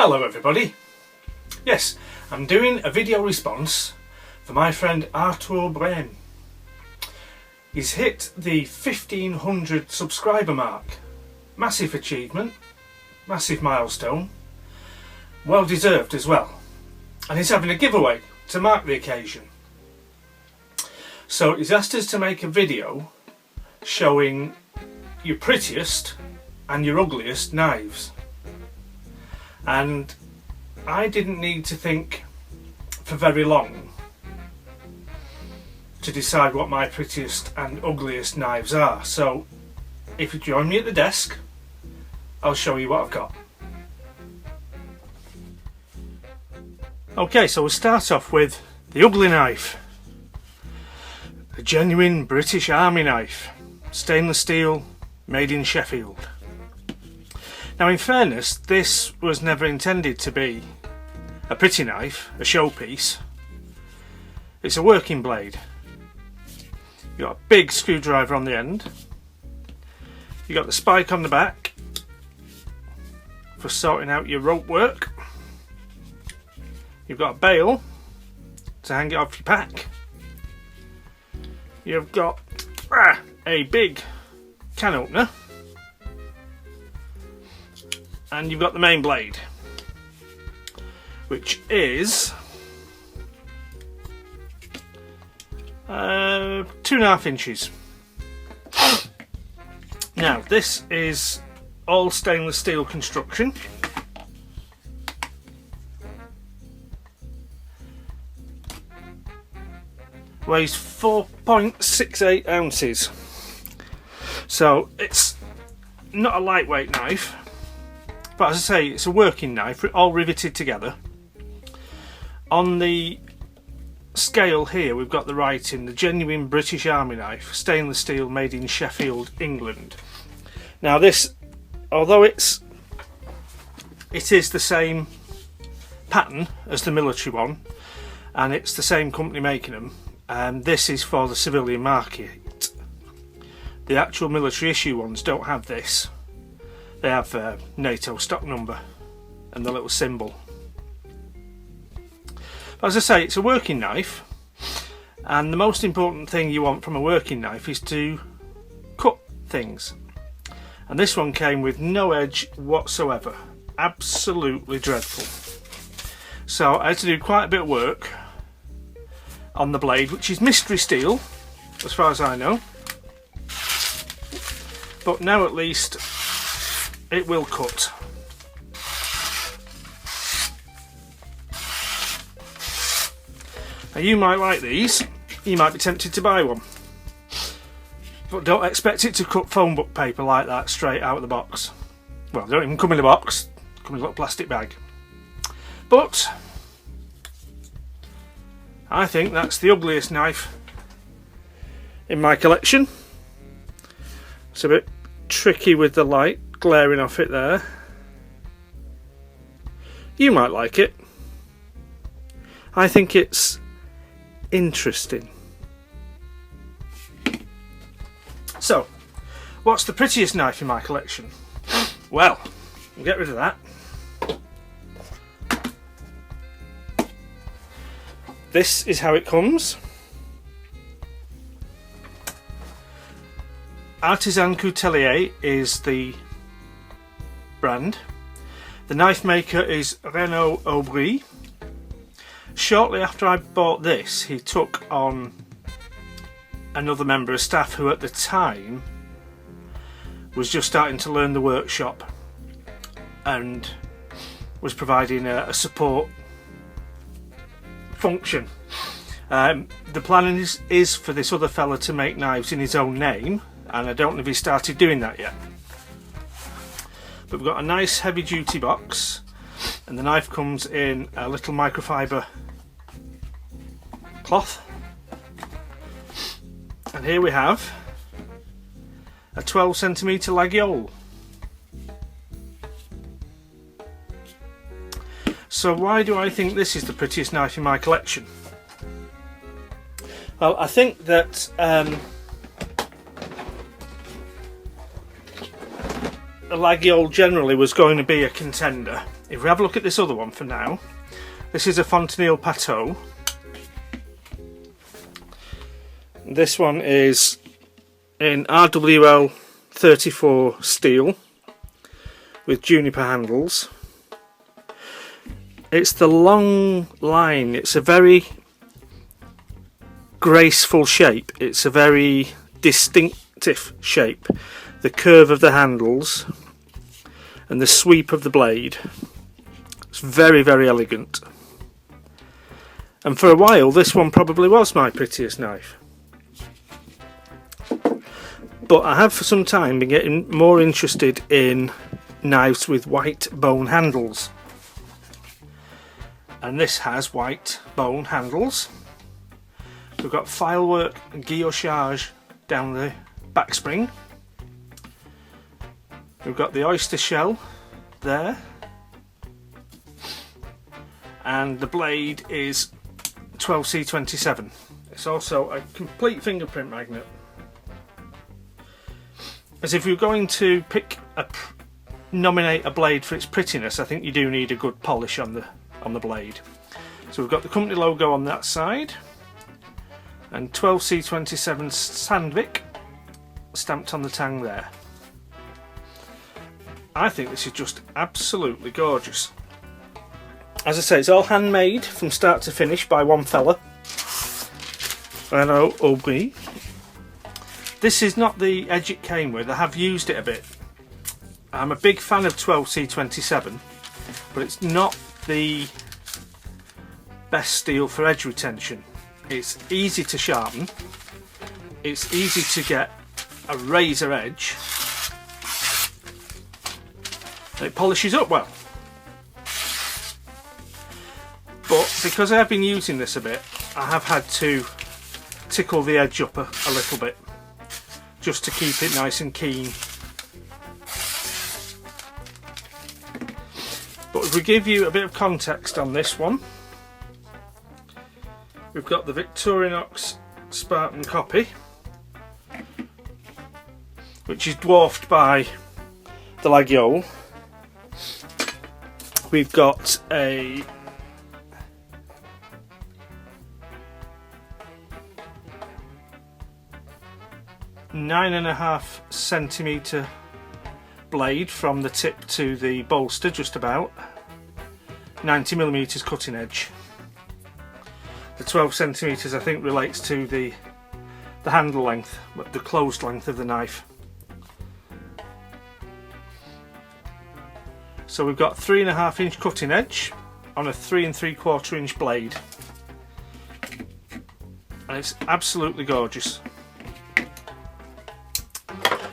Hello everybody. Yes, I'm doing a video response for my friend Arthur Brem. He's hit the 1500 subscriber mark. Massive achievement, massive milestone, well deserved as well. And he's having a giveaway to mark the occasion. So he's asked us to make a video showing your prettiest and your ugliest knives. And I didn't need to think for very long to decide what my prettiest and ugliest knives are. So if you join me at the desk, I'll show you what I've got. Okay, so we'll start off with the ugly knife. A genuine British Army knife, stainless steel, made in Sheffield. Now in fairness, this was never intended to be a pretty knife, a showpiece. It's a working blade. You've got a big screwdriver on the end. You've got the spike on the back for sorting out your rope work. You've got a bail to hang it off your pack. You've got a big can opener. And you've got the main blade, which is 2.5 inches. Now this is all stainless steel construction. Weighs 4.68 ounces. So it's not a lightweight knife. But as I say, it's a working knife, all riveted together. On the scale here, we've got the writing, the genuine British Army knife, stainless steel, made in Sheffield, England. Now this, although it is the same pattern as the military one, and it's the same company making them, this is for the civilian market. The actual military issue ones don't have this. They have NATO stock number and the little symbol. But as I say, it's a working knife, and the most important thing you want from a working knife is to cut things. And this one came with no edge whatsoever. Absolutely dreadful. So I had to do quite a bit of work on the blade, which is mystery steel as far as I know. But now at least it will cut. Now you might like these, you might be tempted to buy one, but don't expect it to cut phone book paper like that straight out of the box. Well, they don't even come in a box, they come in a little plastic bag. But I think that's the ugliest knife in my collection. It's a bit tricky with the light glaring off it there. You might like it. I think it's interesting. So, what's the prettiest knife in my collection? Well, we'll get rid of that. This is how it comes. Artisan Coutelier is the brand. The knife maker is Renaud Aubry. Shortly after I bought this, he took on another member of staff who at the time was just starting to learn the workshop and was providing a support function. The plan is for this other fella to make knives in his own name, and I don't know if he started doing that yet. But we've got a nice heavy duty box, and the knife comes in a little microfiber cloth. And here we have a 12cm Laguiole. So why do I think this is the prettiest knife in my collection? Well, I think that Laguiole generally was going to be a contender If we have a look at this other one for now, this is a Fontenille Pateau. This one is in RWL 34 steel with juniper handles. It's the long line, it's a very graceful shape, it's a very distinctive shape. The curve of the handles and the sweep of the blade, it's very, very elegant. And for a while this one probably was my prettiest knife. But I have for some time been getting more interested in knives with white bone handles. And this has white bone handles. We've got filework and guillochage down the back spring. We've got the oyster shell there. And the blade is 12C27. It's also a complete fingerprint magnet. As if you're going to nominate a blade for its prettiness, I think you do need a good polish on the blade. So we've got the company logo on that side, and 12C27 Sandvik stamped on the tang there. I think this is just absolutely gorgeous. As I say, it's all handmade from start to finish by one fella. Renaud Aubry. This is not the edge it came with. I have used it a bit. I'm a big fan of 12C27, but it's not the best steel for edge retention. It's easy to sharpen, it's easy to get a razor edge, and it polishes up well. But because I have been using this a bit, I have had to tickle the edge up a little bit, just to keep it nice and keen. But if we give you a bit of context on this one, we've got the Victorinox Spartan copy, which is dwarfed by the Laguiole. We've got a (9.5cm) blade from the tip to the bolster, just about 90mm cutting edge. The 12cm I think relates to the handle length, but the closed length of the knife. So we've got 3.5-inch cutting edge on a 3 3/4 inch blade, and it's absolutely gorgeous.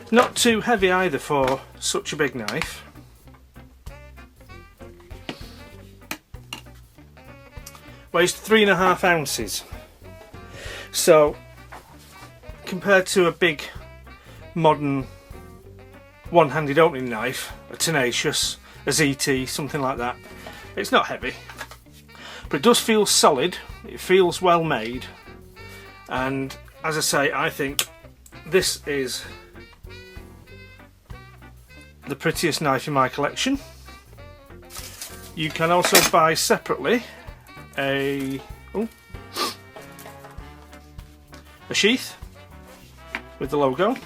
Not too heavy either for such a big knife. Weighs 3.5 ounces. So compared to a big modern one-handed opening knife, a Tenacious, a ZT, something like that, it's not heavy. But it does feel solid, it feels well made, and as I say, I think this is the prettiest knife in my collection. You can also buy separately a sheath with the logo,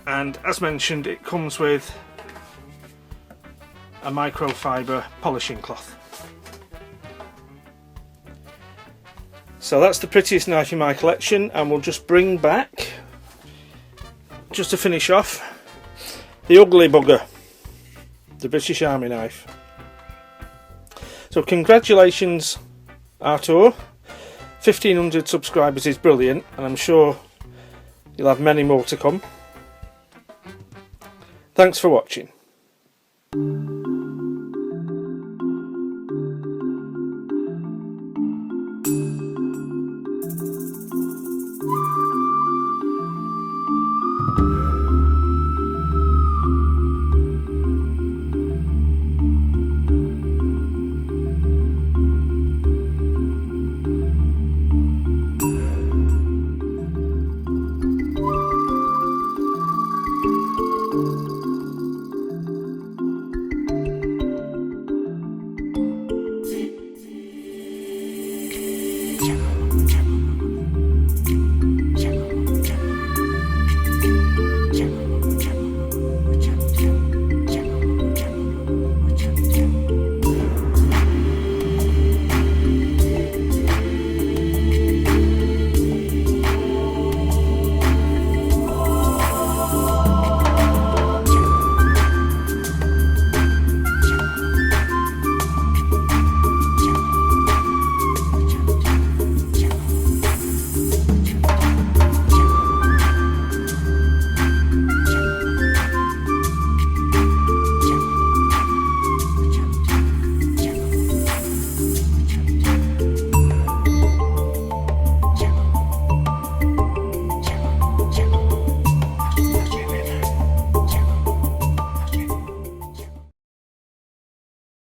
and as mentioned, it comes with a microfiber polishing cloth. So that's the prettiest knife in my collection, and we'll just bring back, just to finish off, the ugly bugger, the British Army knife. So congratulations, Artur. 1500 subscribers is brilliant, and I'm sure you'll have many more to come. Thanks for watching.